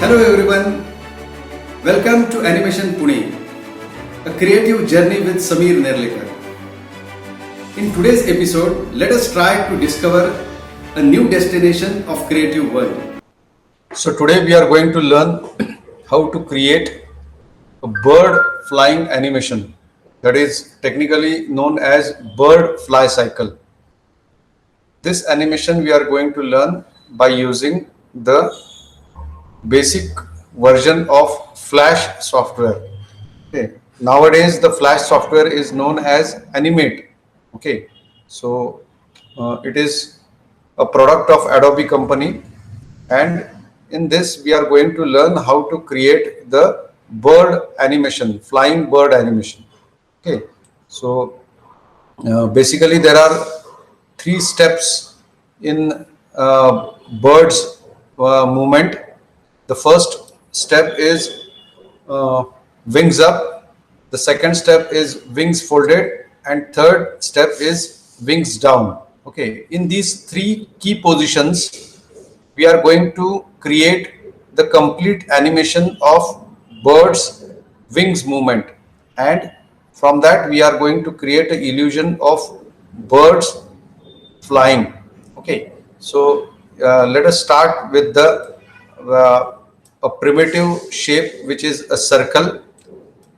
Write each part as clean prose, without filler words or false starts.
Hello everyone, welcome to Animation Pune, a creative journey with Samir Nerlikar. In today's episode, let us try to discover a new destination of creative world. So today we are going to learn how to create a bird flying animation, that is technically known as bird fly cycle. This animation we are going to learn by using the basic version of Flash software. Okay. Nowadays, the Flash software is known as Animate. Okay. So it is a product of Adobe company, and in this we are going to learn how to create the bird animation, flying bird animation. Okay. So basically, there are three steps in birds movement. The first step is wings up, the second step is wings folded, and third step is wings down. Okay, in these three key positions we are going to create the complete animation of birds wings movement, and from that we are going to create an illusion of birds flying. Okay, so let us start with the a primitive shape, which is a circle.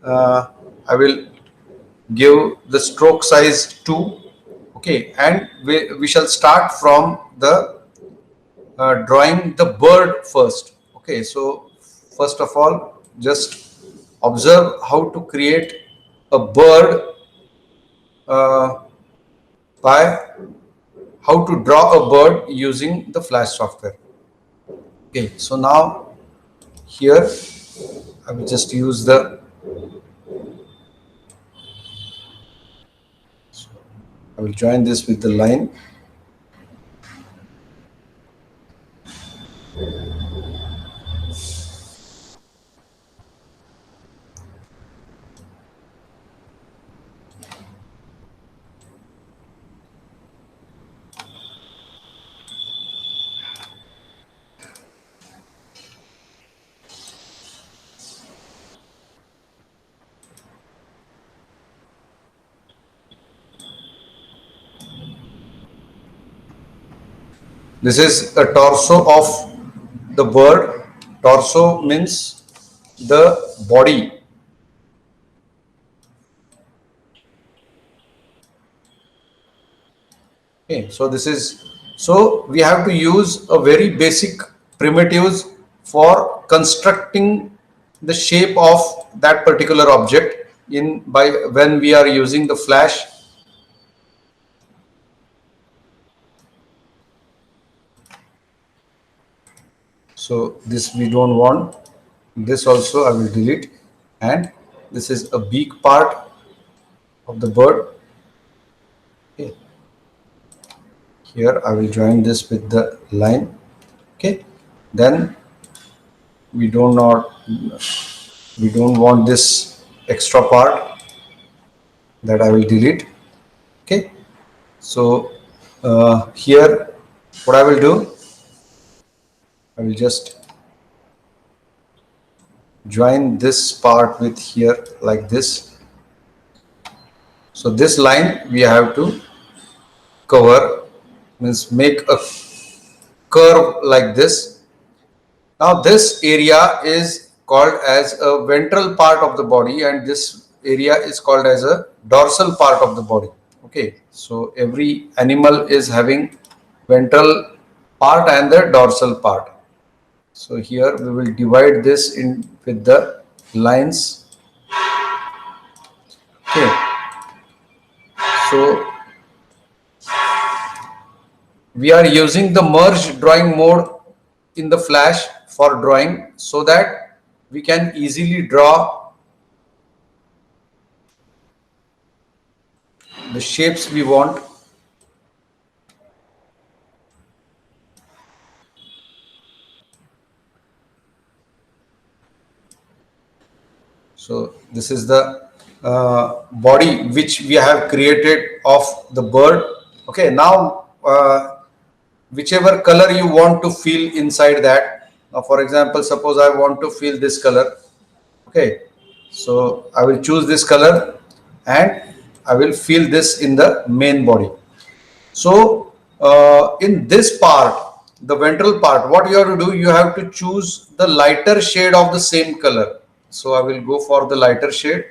I will give the stroke size 2. Okay, and we shall start from the drawing the bird first. Okay, so first of all, just observe how to create a bird by how to draw a bird using the Flash software. Okay, so now here I will just use I will join this with the line. This is a torso of the bird. Torso means the body. Okay, so this is, so we have to use a very basic primitives for constructing the shape of that particular object in by when we are using the Flash. So this we don't want. This also I will delete, and this is a beak part of the bird. Okay. Here I will join this with the line. Okay, then we don't want this extra part, that I will delete. Okay, so here what I will do, I will just join this part with here like this. So this line we have to cover, means make a curve like this. Now this area is called as a ventral part of the body, and this area is called as a dorsal part of the body. Okay, so every animal is having ventral part and the dorsal part. So here we will divide this in with the lines. Okay, so we are using the merge drawing mode in the Flash for drawing, so that we can easily draw the shapes we want. So this is the body which we have created of the bird. Okay, now whichever color you want to fill inside that, Now, for example, suppose I want to fill this color. Okay, so I will choose this color and I will fill this in the main body. So in this part, the ventral part, what you have to do, you have to choose the lighter shade of the same color. So I will go for the lighter shade,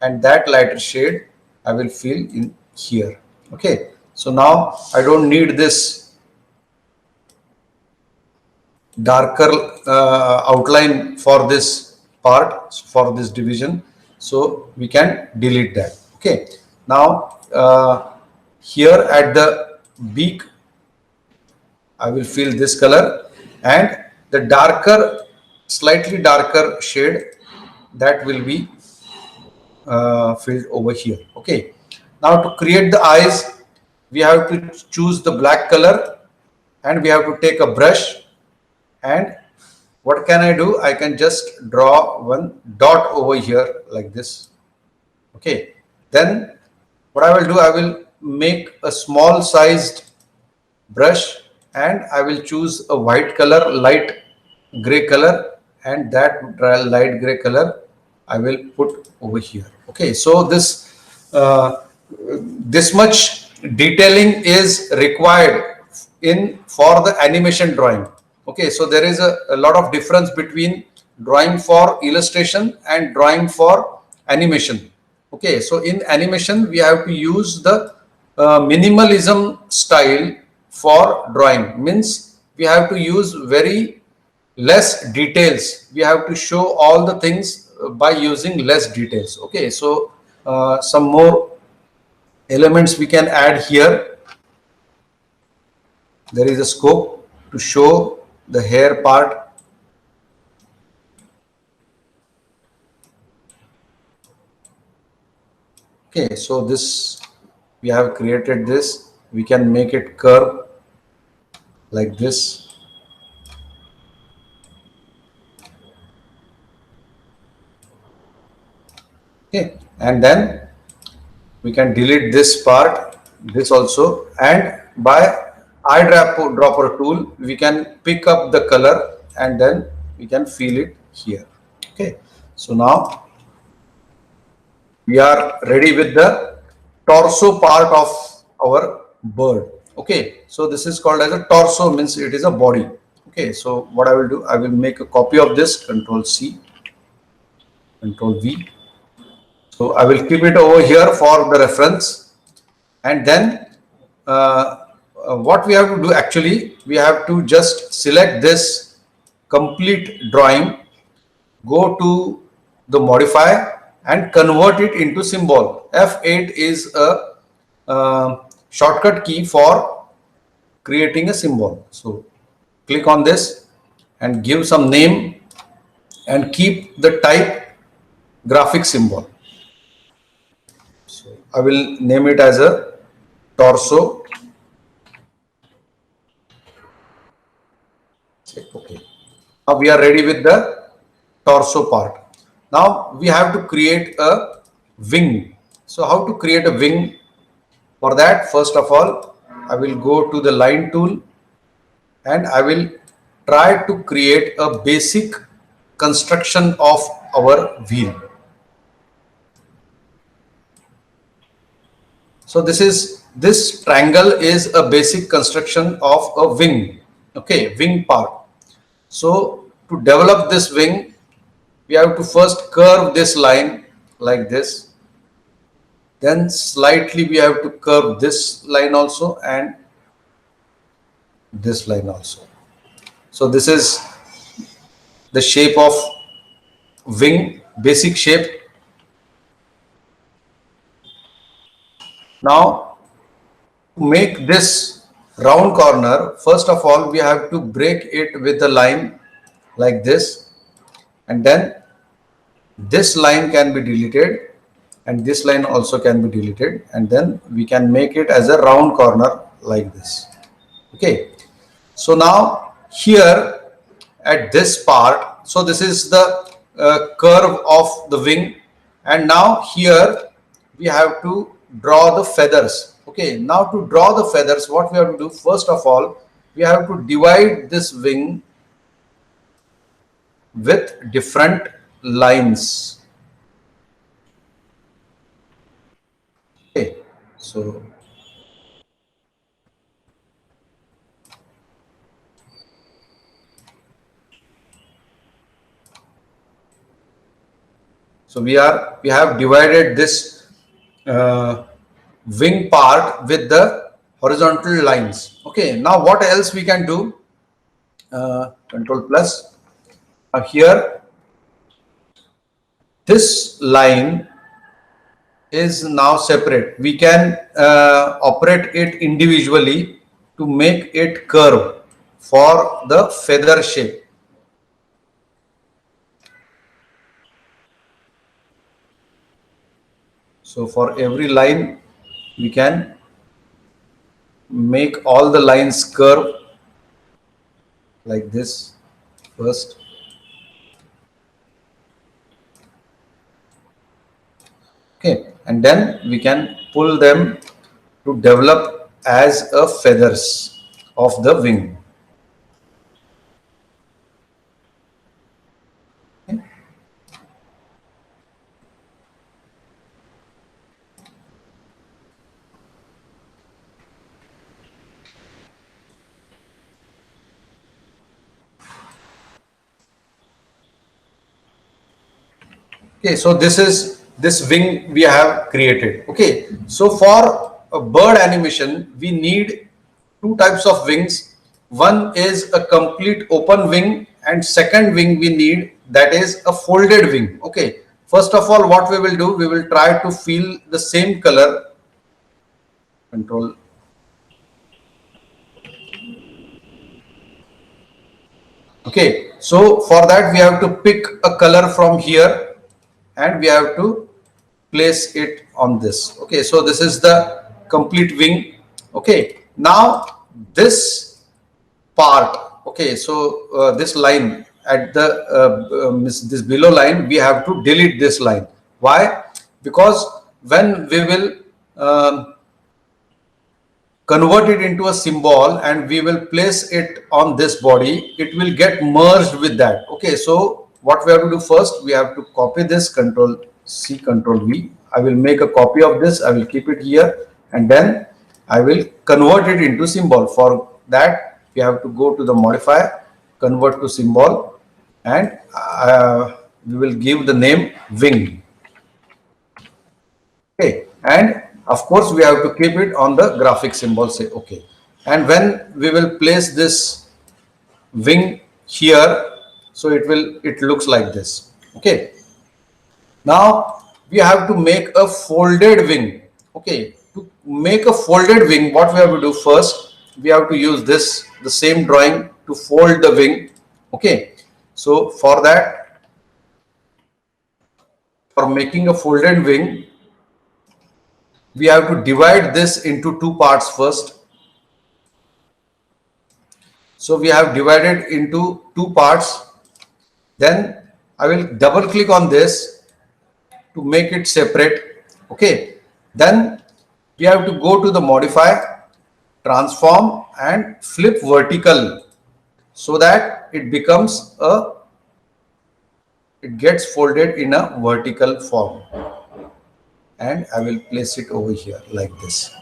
and that lighter shade I will fill in here. Okay, so now I don't need this darker outline for this part, for this division, so we can delete that. Okay, now here at the beak I will fill this color, and the darker, slightly darker shade, that will be filled over here. Okay, now to create the eyes, we have to choose the black color, and we have to take a brush, and what can I do? I can just draw one dot over here like this. Okay, then what I will do, I will make a small sized brush, and I will choose a white color, light gray color, and that light gray color I will put over here. Okay, so this much detailing is required in for the animation drawing. Okay, so there is a lot of difference between drawing for illustration and drawing for animation. Okay, so in animation we have to use the minimalism style for drawing, means we have to use very less details. We have to show all the things by using less details. Okay, so some more elements we can add here. There is a scope to show the hair part. Okay, so this, we have created this, we can make it curve like this. Okay, and then we can delete this part, this also, and by eyedropper tool we can pick up the color and then we can fill it here. Okay, so now we are ready with the torso part of our bird. Okay, so this is called as a torso, means it is a body. Okay, so what I will do, I will make a copy of this, Control C, Control V. So I will keep it over here for the reference, and then what we have to do, actually we have to just select this complete drawing, go to the modify and convert it into symbol. F8 is a shortcut key for creating a symbol. So click on this and give some name and keep the type graphic symbol. So I will name it as a torso. Okay, now we are ready with the torso part. Now we have to create a wing. So how to create a wing? For that, first of all, I will go to the line tool and I will try to create a basic construction of our wheel. So this triangle is a basic construction of a wing. Okay, wing part. So to develop this wing, we have to first curve this line like this. Then slightly we have to curve this line also and this line also. So this is the shape of wing, basic shape. Now to make this round corner, first of all we have to break it with a line like this, and then this line can be deleted and this line also can be deleted, and then we can make it as a round corner like this. Okay, so now here at this part, so this is the curve of the wing, and now here we have to draw the feathers. Okay, now to draw the feathers, what we have to do, first of all we have to divide this wing with different lines. Okay, so we have divided this wing part with the horizontal lines. Okay, now what else we can do? Control plus. Here, this line is now separate. We can operate it individually to make it curve for the feather shape. So for every line, we can make all the lines curve like this first. Okay, and then we can pull them to develop as a feathers of the wing. Okay. Okay, so this is this wing we have created. Okay, so for a bird animation, we need two types of wings. One is a complete open wing, and second wing we need, that is a folded wing. Okay, first of all, what we will do, we will try to feel the same color. Control. Okay, so for that we have to pick a color from here and we have to place it on this. Okay, so this is the complete wing. Okay, now this part, okay, so this line at the this below line, we have to delete this line. Why? Because when we will convert it into a symbol and we will place it on this body, it will get merged with that. Okay, so what we have to do first, we have to copy this, Control C, Control V. I will make a copy of this, I will keep it here, and then I will convert it into symbol. For that, we have to go to the modifier, convert to symbol, and we will give the name wing. Okay, and of course we have to keep it on the graphic symbol, say okay. And when we will place this wing here, so it looks like this. Okay, now we have to make a folded wing. Okay, to make a folded wing, what we have to do first, we have to use this, the same drawing, to fold the wing. Okay, so for that, for making a folded wing, we have to divide this into two parts first. So we have divided into two parts. Then I will double click on this to make it separate. Okay, then we have to go to the modifier, transform, and flip vertical, so that it becomes it gets folded in a vertical form. And I will place it over here like this.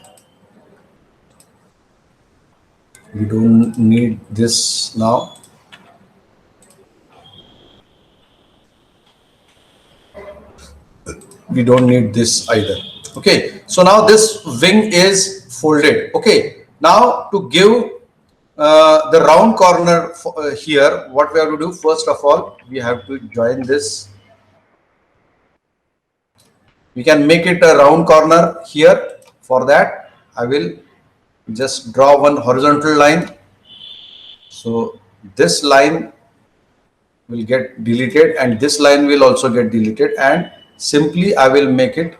We don't need this now. We don't need this either. Okay, so now this wing is folded. Okay, now to give the round corner here, what we have to do, first of all, we have to join this. We can make it a round corner here. For that, I will just draw one horizontal line. So this line will get deleted and this line will also get deleted, and simply I will make it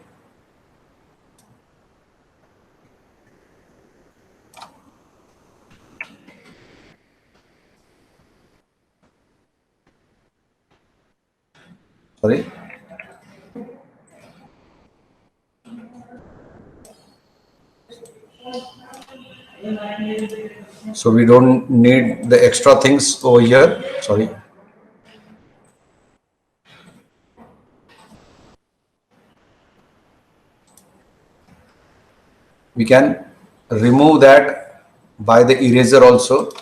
sorry. So we don't need the extra things over here. Sorry. We can remove that by the eraser also.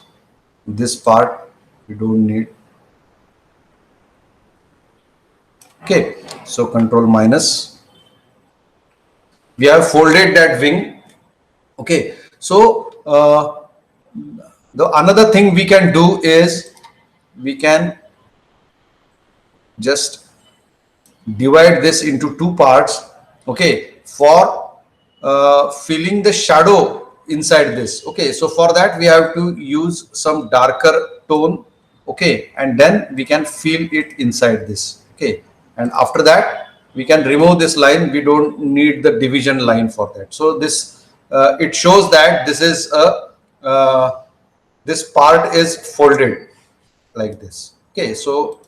This part we don't need. Okay, so control minus. We have folded that wing. Okay, so the another thing we can do is we can just divide this into two parts. Okay, for filling the shadow inside this. Okay, so for that we have to use some darker tone. Okay, and then we can fill it inside this. Okay, and after that we can remove this line. We don't need the division line for that. So this it shows that this is a this part is folded like this. Okay, so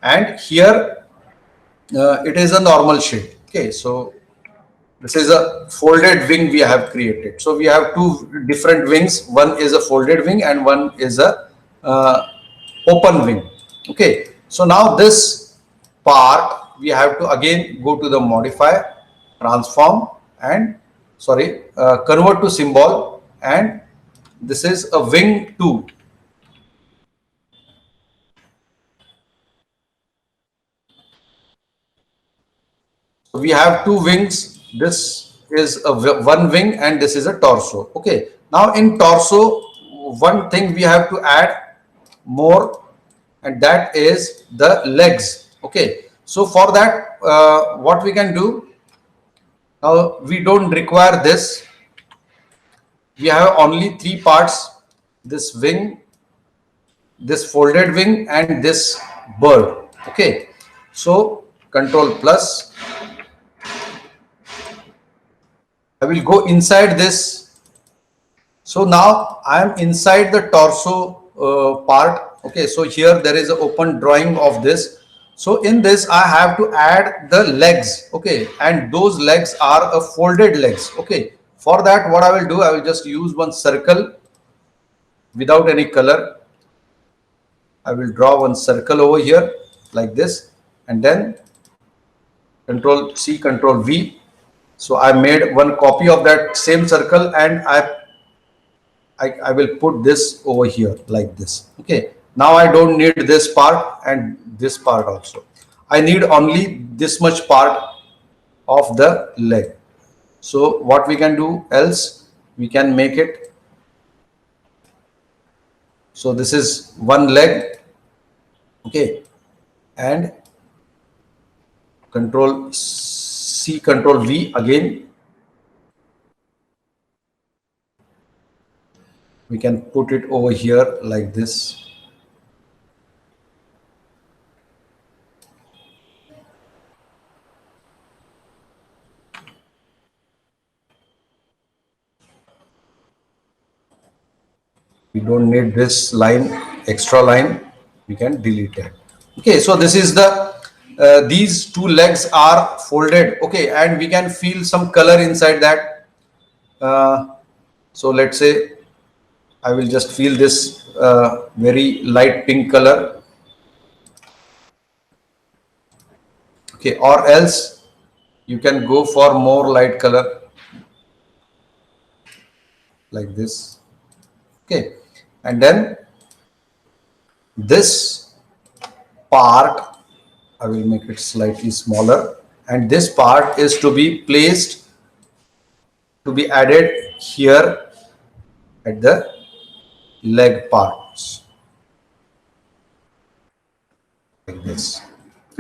and here it is a normal shade. Okay, so this is a folded wing we have created. So we have two different wings. One is a folded wing and one is a open wing. Okay, so now this part we have to again go to the modifier, transform, and convert to symbol, and this is a wing 2. We have two wings. This is a one wing and this is a torso. Okay, now in torso one thing we have to add more, and that is the legs. Okay, so for that what we can do, now we don't require this. We have only three parts: this wing, this folded wing, and this bird. Okay, so control plus, I will go inside this. So now I am inside the torso part. Okay, so here there is an open drawing of this. So in this I have to add the legs. Okay, and those legs are a folded legs. Okay, for that what I will do, I will just use one circle without any color. I will draw one circle over here like this, and then control C, control V. So I made one copy of that same circle, and I will put this over here like this. Okay, now I don't need this part and this part also. I need only this much part of the leg. So what we can do else, we can make it. So this is one leg. Okay, and control C, control V again. We can put it over here like this. We don't need this line, extra line. We can delete it. Okay, so this is the these two legs are folded. Okay, and we can feel some color inside that. So let's say I will just feel this very light pink color. Okay, or else you can go for more light color like this. Okay, and then this part I will make it slightly smaller, and this part is to be placed, to be added here at the leg parts like this.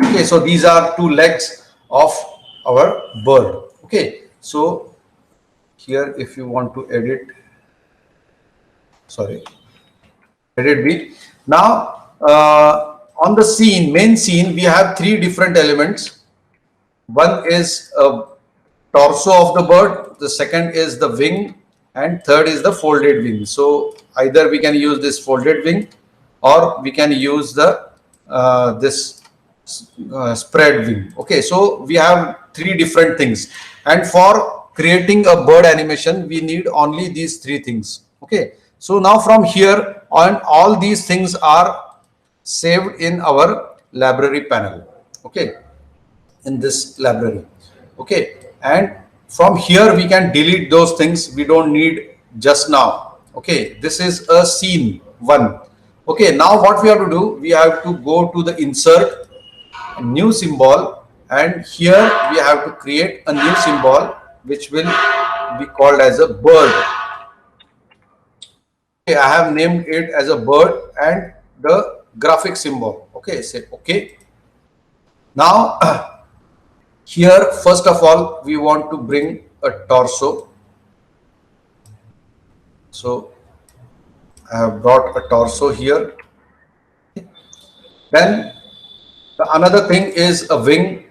Okay, so these are two legs of our bird. Okay, so here if you want to edit, edit B. Now on the scene, main scene, we have three different elements. One is a torso of the bird, the second is the wing, and third is the folded wing. So either we can use this folded wing, or we can use the this spread wing. Okay, so we have three different things, and for creating a bird animation we need only these three things. Okay, so now from here on, all these things are saved in our library panel. Okay, in this library. Okay, and from here we can delete those things we don't need just now. Okay, this is a scene one. Okay, now what we have to do, we have to go to the insert, new symbol, and here we have to create a new symbol which will be called as a bird. Okay, I have named it as a bird and the graphic symbol. Okay, say okay. Now here first of all we want to bring a torso. So I have brought a torso here. Then another thing is a wing.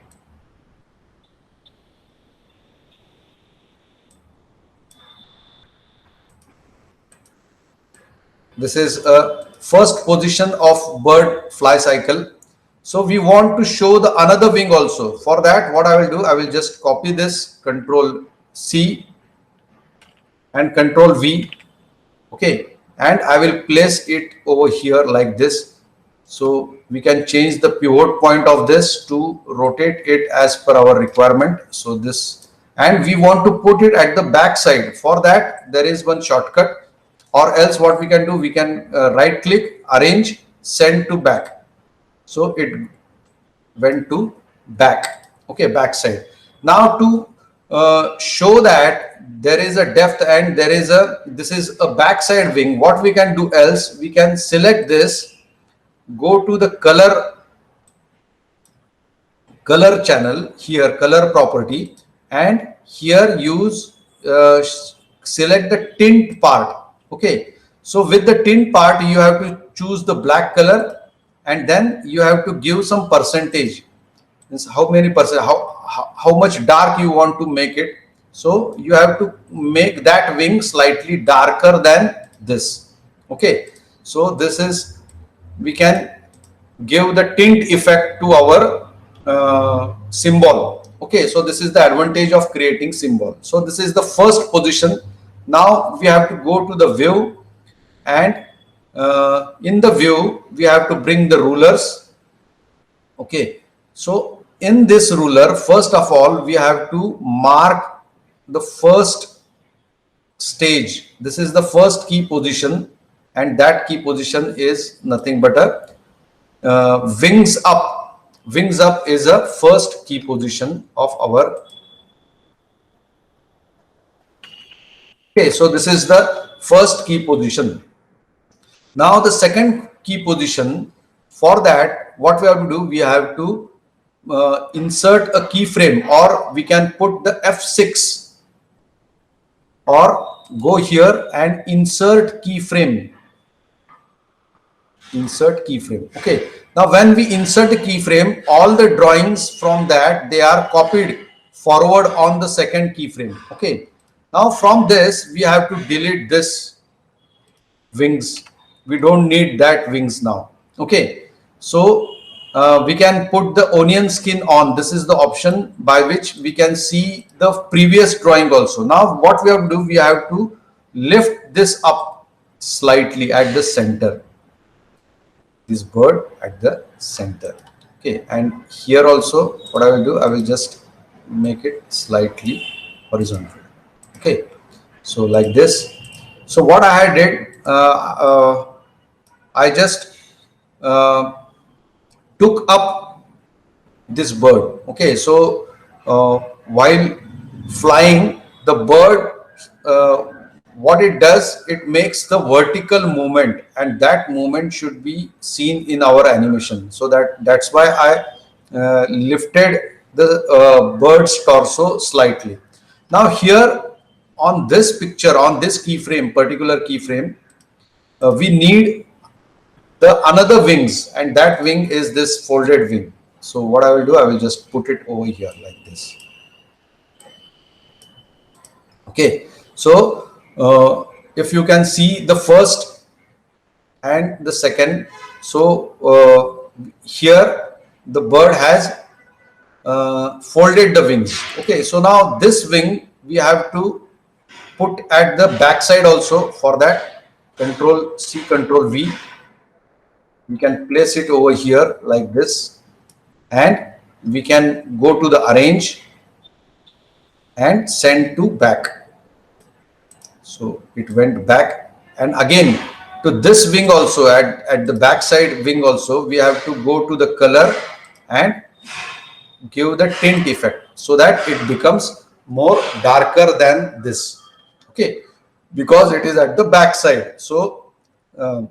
This is a first position of bird fly cycle. So we want to show the another wing also. For that, what I will do, I will just copy this, Control C and Control V. Okay, and I will place it over here like this. So we can change the pivot point of this to rotate it as per our requirement. So this, and we want to put it at the back side. For that, there is one shortcut, or else what we can do, we can right click, arrange, send to back. So it went to back. Okay, back side. Now to show that there is a depth and there is a, this is a backside wing, what we can do else, we can select this, go to the color channel here, color property, and here use select the tint part. Okay, so with the tint part you have to choose the black color, and then you have to give some percentage. Means how many percent, how much dark you want to make it. So you have to make that wing slightly darker than this. Okay, so this is, we can give the tint effect to our symbol. Okay, so this is the advantage of creating symbol. So this is the first position. Now we have to go to the view, and in the view we have to bring the rulers. Okay, so in this ruler, first of all we have to mark the first stage. This is the first key position, and that key position is nothing but a wings up. Wings up is a first key position of our. Okay, so this is the first key position. Now the second key position, for that what we have to do, we have to insert a keyframe, or we can put the F6 or go here and insert keyframe. Insert keyframe. Okay, now when we insert a keyframe, all the drawings from that, they are copied forward on the second keyframe. Okay, now from this we have to delete this wings. We don't need that wings now. Okay, so we can put the onion skin on. This is the option by which we can see the previous drawing also. Now what we have to do, we have to lift this up slightly at the center, this bird at the center. Okay, and here also what I will do, I will just make it slightly horizontal. Okay, so like this. So what I did, I just took up this bird. Okay, so while flying, the bird, what it does, it makes the vertical movement, and that movement should be seen in our animation. So that's why I lifted the bird's torso slightly. Now here on this picture, on this keyframe, particular keyframe, we need the another wings, and that wing is this folded wing. So what I will do, I will just put it over here like this. Okay, so if you can see the first and the second, so here the bird has folded the wings. Okay, so now this wing we have to put at the back side also. For that, Control C, Control V, we can place it over here like this, and we can go to the arrange, and send to back. So it went back, and again to this wing also, at the back side wing also, we have to go to the color and give the tint effect so that it becomes more darker than this. Okay, because it is at the back side, so uh,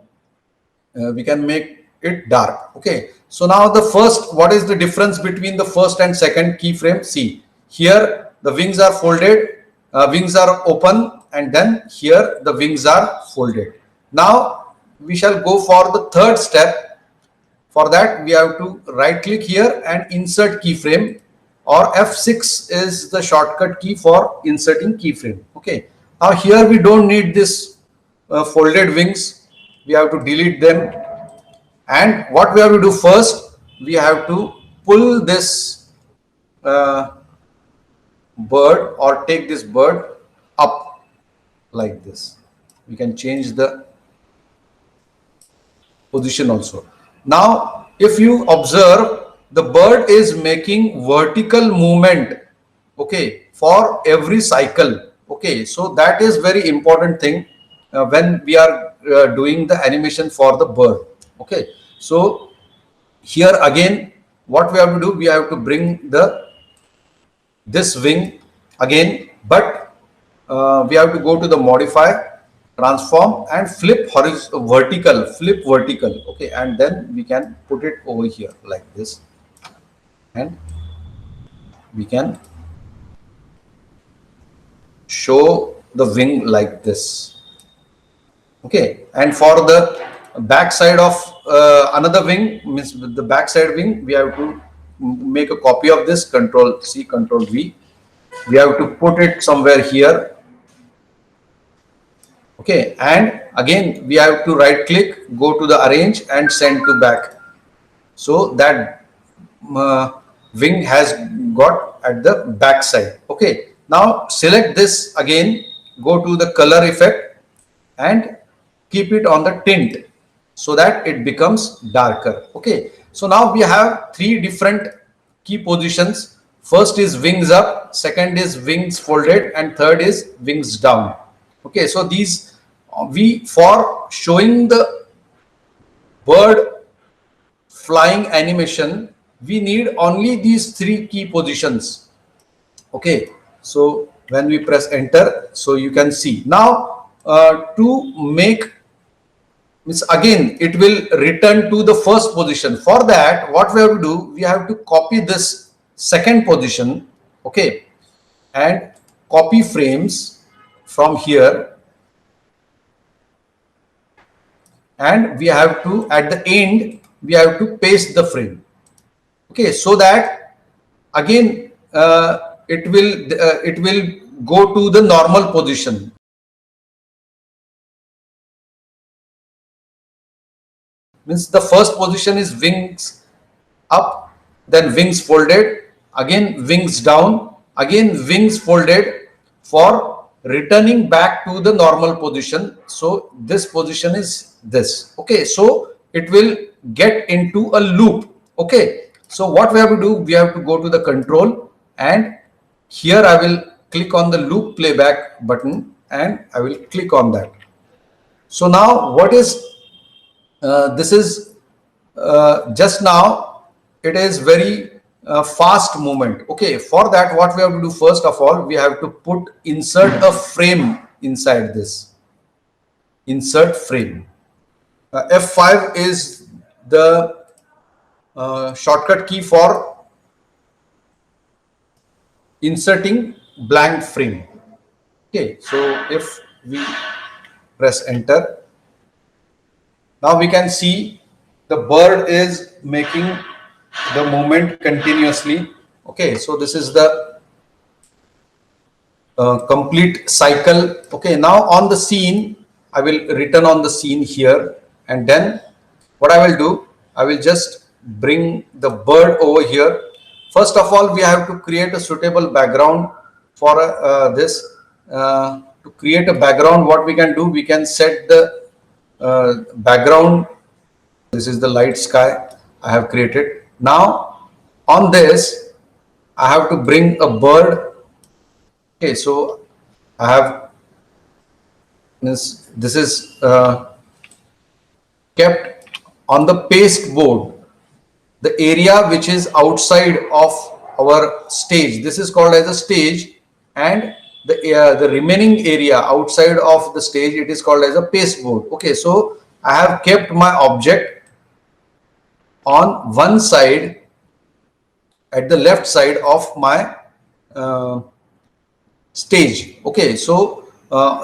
we can make it dark. Okay, so now the first, what is the difference between the first and second keyframe? See, here the wings are folded, wings are open, and then here the wings are folded. Now we shall go for the third step. For that, we have to right click here and insert keyframe, or F6 is the shortcut key for inserting keyframe. Okay, now here we don't need this folded wings, we have to delete them. And what we have to do first, we have to pull this uh, bird, or take this bird up like this. We can change the position also. Now, if you observe, the bird is making vertical movement, okay, for every cycle. Okay, so that is very important thing when we are doing the animation for the bird. Okay, so here again, what we have to do, we have to bring this wing again, but we have to go to the modify, transform, and flip vertical. Okay, and then we can put it over here like this, and we can show the wing like this. Okay, and for the back side of another wing, means the back side wing, we have to make a copy of this, Control C, Control V. We have to put it somewhere here. Okay, and again we have to right click, go to the arrange, and send to back. So that wing has got at the back side. Okay, now select this again, go to the color effect and keep it on the tint so that it becomes darker. Okay, so now we have three different key positions. First is wings up, second is wings folded, and third is wings down. Okay, so these for showing the bird flying animation, we need only these three key positions. Okay, so when we press enter, so you can see now to make, means again it will return to the first position. For that, what we have to do, we have to copy this second position. Okay, and copy frames from here, and we have to, at the end, we have to paste the frame. Okay, so that again it will go to the normal position. Means the first position is wings up, then wings folded, again wings down, again wings folded, for returning back to the normal position. So this position is this. Okay, so it will get into a loop. Okay, so what we have to do, we have to go to the control, and here I will click on the loop playback button, and I will click on that. So now what is this is just now it is very fast movement. Okay, for that, what we have to do, first of all, we have to insert a frame inside this. Insert frame. F5 is the shortcut key for inserting blank frame. Okay, so if we press enter, now we can see the bird is making the movement continuously. Okay, so this is the complete cycle. Okay, now on the scene, I will return on the scene here, and then what I will do, I will just bring the bird over here. First of all, we have to create a suitable background for this. To create a background, what we can do, we can set the background. This is the light sky I have created. Now on this, I have to bring a bird Okay, so I have this is kept on the paste board, the area which is outside of our stage. This is called as a stage, and the remaining area outside of the stage, it is called as a paste board. Okay, so I have kept my object on one side, at the left side of my uh, stage. Okay, so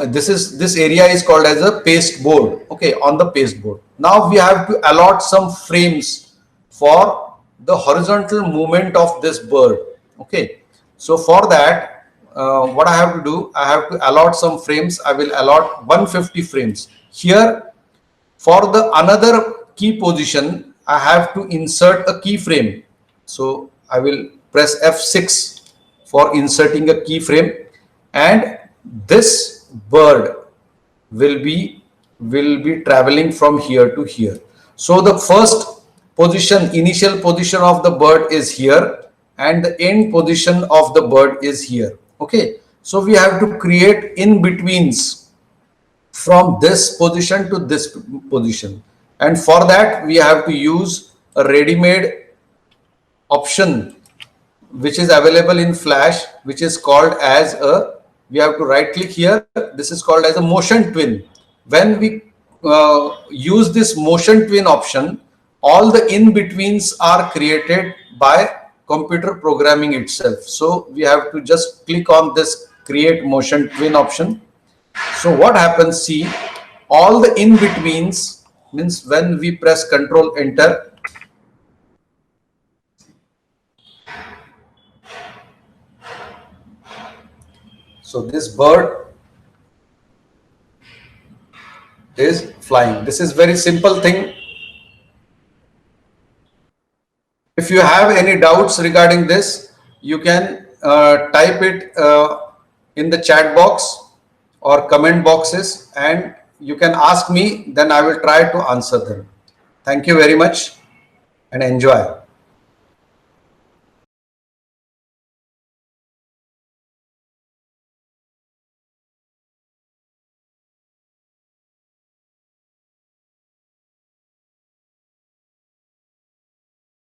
this area is called as a paste board. Okay, on the paste board, now we have to allot some frames for the horizontal movement of this bird. Okay, so for that, what I have to do, I have to allot some frames. I will allot 150 frames here. For the another key position, I have to insert a keyframe. So I will press F6 for inserting a keyframe, and this bird will be traveling from here to here. So the first position, initial position of the bird is here, and the end position of the bird is here. Okay, so we have to create in betweens from this position to this position, and for that we have to use a ready-made option which is available in Flash, which is called as a, we have to right click here, this is called as a motion twin. When we use this motion twin option, all the in-betweens are created by computer programming itself. So we have to just click on this create motion twin option. So what happens, see, all the in-betweens, means when we press Control Enter, so this bird is flying. This is very simple thing. If you have any doubts regarding this, you can type it in the chat box or comment boxes, and you can ask me, then I will try to answer them. Thank you very much and enjoy.